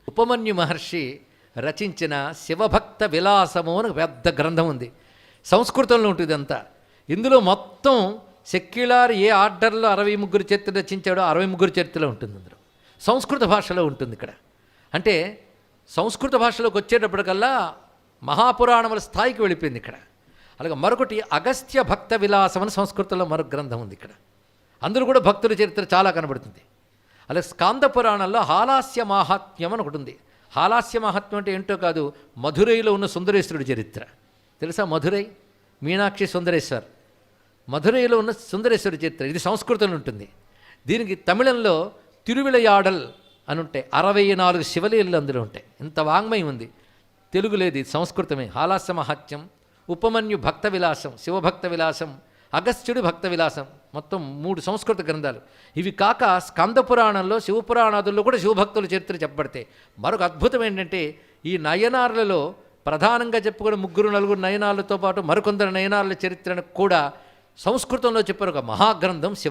ఉపమన్యు మహర్షి రచించిన శివభక్త విలాసము అని పెద్ద గ్రంథం ఉంది. సంస్కృతంలో ఉంటుంది అంతా. ఇందులో మొత్తం సెక్యులర్ ఏ ఆర్డర్లో 63 చరిత్ర రచించాడో 63 చరిత్రలో ఉంటుంది. అందులో సంస్కృత భాషలో ఉంటుంది. ఇక్కడ అంటే సంస్కృత భాషలోకి వచ్చేటప్పటికల్లా మహాపురాణముల స్థాయికి వెళ్ళిపోయింది ఇక్కడ. అలాగే మరొకటి అగస్త్య భక్త విలాసం అని సంస్కృతంలో మరొక గ్రంథం ఉంది ఇక్కడ. అందులో కూడా భక్తుల చరిత్ర చాలా కనబడుతుంది. అలాగే స్కాంద పురాణంలో హాలాస్య మాహాత్మ్యం అని ఒకటి ఉంది. హాలాస్య మహాత్మ్యం అంటే ఏంటో కాదు, మధురైలో ఉన్న సుందరేశ్వరుడి చరిత్ర తెలుసా? మధురై మీనాక్షి సుందరేశ్వర్, మధురైలో ఉన్న సుందరేశ్వరుడి చరిత్ర ఇది సంస్కృతంలో ఉంటుంది. దీనికి తమిళంలో తిరువిళయాడల్ అని ఉంటాయి. 64 శివలీలలు అందులో ఉంటాయి. ఇంత వాంగ్మయం ఉంది. తెలుగు లేదు, ఇది సంస్కృతమే. హాలాస్య మహాత్మ్యం, ఉపమన్యు భక్త విలాసం, శివభక్త విలాసం, అగస్త్యుడి భక్త విలాసం, మొత్తం 3 సంస్కృత గ్రంథాలు. ఇవి కాక స్కంద పురాణంలో శివపురాణాదుల్లో కూడా శివభక్తుల చరిత్ర చెప్పబడతాయి. మరొక అద్భుతం ఏంటంటే ఈ నయనార్లలో ప్రధానంగా చెప్పుకునే 3-4 నయనాలతో పాటు మరికొందరు నయనార్ల చరిత్రను కూడా సంస్కృతంలో చెప్పారు. ఒక మహాగ్రంథం శివ